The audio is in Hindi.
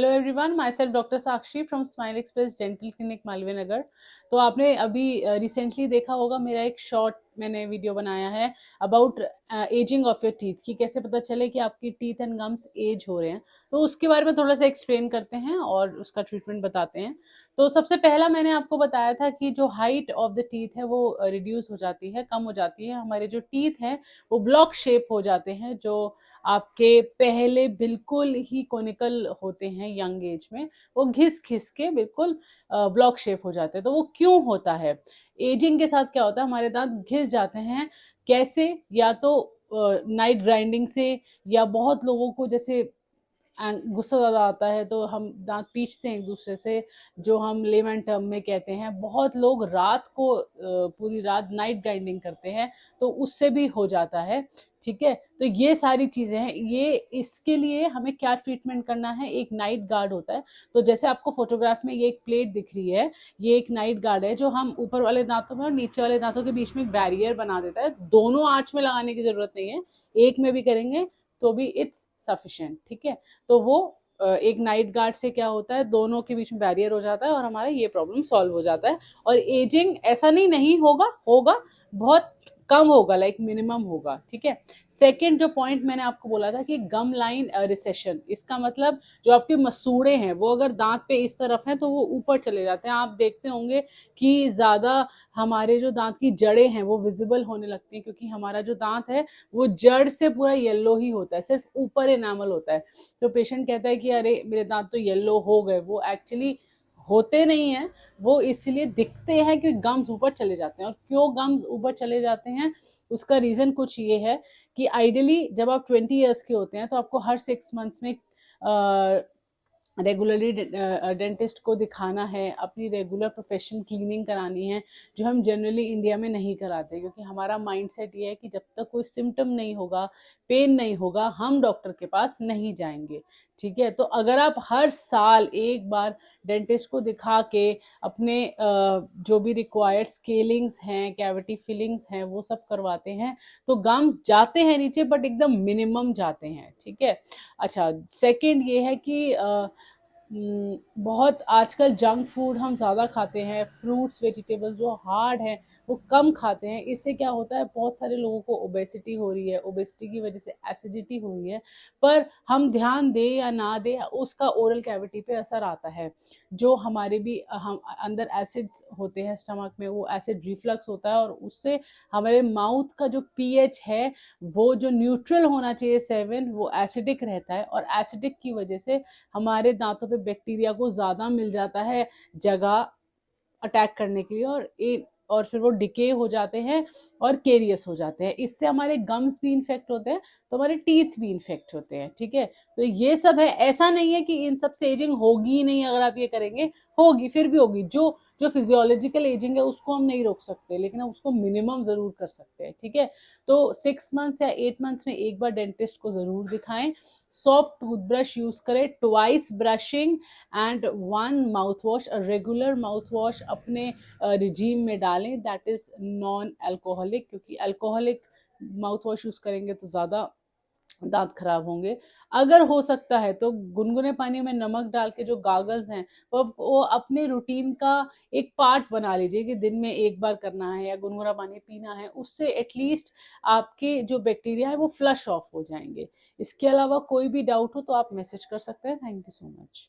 Hello everyone, my self doctor Sakshi from Smile Express dental clinic Malviya Nagar. तो आपने अभी रिसेंटली देखा होगा मेरा एक शॉर्ट मैंने वीडियो बनाया है about ageing of your teeth, कि कैसे पता चले कि आपकी टीथ एंड गम्स एज हो रहे हैं। तो उसके बारे में थोड़ा सा एक्सप्लेन करते हैं और उसका ट्रीटमेंट बताते हैं। तो सबसे पहला मैंने आपको बताया था कि जो हाइट ऑफ द टीथ है वो रिड्यूस हो जाती है, कम हो जाती है। हमारे जो टीथ हैं वो ब्लॉक शेप हो जाते हैं, जो आपके पहले बिल्कुल ही कोनिकल होते हैं यंग एज में, वो घिस घिस के बिल्कुल ब्लॉक शेप हो जाते हैं। तो वो क्यों होता है? एजिंग के साथ क्या होता है, हमारे दांत घिस जाते हैं। कैसे? या तो नाइट ग्राइंडिंग से, या बहुत लोगों को जैसे गुस्सा ज़्यादा आता है तो हम दांत पीछते हैं एक दूसरे से, जो हम लेमन टर्म में कहते हैं। बहुत लोग रात को पूरी रात नाइट ग्राइंडिंग करते हैं, तो उससे भी हो जाता है। ठीक है, तो ये सारी चीज़ें हैं। ये इसके लिए हमें क्या ट्रीटमेंट करना है? एक नाइट गार्ड होता है। तो जैसे आपको फोटोग्राफ में ये एक प्लेट दिख रही है, ये एक नाइट गार्ड है जो हम ऊपर वाले दांतों में और नीचे वाले दांतों के बीच में एक बैरियर बना देता है। दोनों आंच में लगाने की जरूरत नहीं है, एक में भी करेंगे तो भी इट्स सफिशिएंट। ठीक है, तो वो एक नाइट गार्ड से क्या होता है, दोनों के बीच में बैरियर हो जाता है और हमारा ये प्रॉब्लम सॉल्व हो जाता है। और एजिंग ऐसा नहीं होगा, होगा बहुत कम होगा, लाइक मिनिमम होगा। ठीक है। सेकंड जो पॉइंट मैंने आपको बोला था कि गम लाइन रिसेशन, इसका मतलब जो आपके मसूड़े हैं वो अगर दांत पे इस तरफ हैं तो वो ऊपर चले जाते हैं। आप देखते होंगे कि ज्यादा हमारे जो दांत की जड़ें हैं वो विजिबल होने लगती हैं, क्योंकि हमारा जो दांत है वो जड़ से पूरा येलो ही होता है, सिर्फ ऊपर एनामल होता है। तो पेशेंट कहता है कि अरे मेरे दांत तो येलो हो गए, वो एक्चुअली होते नहीं हैं। वो इसलिए दिखते हैं कि गम्स ऊपर चले जाते हैं। और क्यों गम्स ऊपर चले जाते हैं, उसका रीजन कुछ ये है कि आइडियली जब आप 20 ईयर्स के होते हैं तो आपको हर 6 मंथ्स में रेगुलरली डेंटिस्ट को दिखाना है, अपनी रेगुलर प्रोफेशनल क्लीनिंग करानी है, जो हम जनरली इंडिया में नहीं कराते, क्योंकि हमारा माइंडसेट ये है कि जब तक कोई सिम्टम नहीं होगा, पेन नहीं होगा, हम डॉक्टर के पास नहीं जाएंगे। ठीक है, तो अगर आप हर साल एक बार डेंटिस्ट को दिखा के अपने जो भी रिक्वायर्ड स्केलिंग्स हैं, कैविटी फिलिंग्स हैं, वो सब करवाते हैं, तो गम्स जाते हैं नीचे बट एकदम मिनिमम जाते हैं। ठीक है। अच्छा, सेकंड ये है कि बहुत आजकल जंक फूड हम ज़्यादा खाते हैं, फ्रूट्स वेजिटेबल्स जो हार्ड हैं वो कम खाते हैं। इससे क्या होता है, बहुत सारे लोगों को ओबेसिटी हो रही है, ओबेसिटी की वजह से एसिडिटी हो रही है। पर हम ध्यान दें या ना दें, उसका ओरल कैविटी पे असर आता है। जो हमारे भी हम अंदर एसिड्स होते हैं स्टमक में, वो एसिड रिफ्लक्स होता है और उससे हमारे माउथ का जो पीएच है वो जो न्यूट्रल होना चाहिए 7, वो एसिडिक रहता है। और एसिडिक की वजह से हमारे दांतों पे बैक्टीरिया को ज़्यादा मिल जाता है जगह अटैक करने के लिए, और फिर वो डिके हो जाते हैं और केरियस हो जाते हैं। इससे हमारे गम्स भी इन्फेक्ट होते हैं, तो हमारे टीथ भी इन्फेक्ट होते हैं। ठीक है, तो ये सब है। ऐसा नहीं है कि इन सब से एजिंग होगी ही नहीं, अगर आप ये करेंगे होगी, फिर भी होगी। जो जो फिजियोलॉजिकल एजिंग है उसको हम नहीं रोक सकते, लेकिन हम उसको मिनिमम जरूर कर सकते हैं। ठीक है, तो 6 मंथ्स या 8 मंथ्स में एक बार डेंटिस्ट को जरूर दिखाएं। सॉफ्ट टूथब्रश यूज करें, twice brushing and 1 mouth wash, regular mouth wash अपने रिजीम में डालें, दैट इज नॉन अल्कोहलिक, क्योंकि अल्कोहलिक माउथ वॉश यूज करेंगे तो ज़्यादा दांत खराब होंगे। अगर हो सकता है तो गुनगुने पानी में नमक डाल के जो गागल्स हैं वो अपने रूटीन का एक पार्ट बना लीजिए, कि दिन में एक बार करना है या गुनगुना पानी पीना है। उससे एटलीस्ट आपके जो बैक्टीरिया है वो फ्लश ऑफ हो जाएंगे। इसके अलावा कोई भी डाउट हो तो आप मैसेज कर सकते हैं। Thank you so much.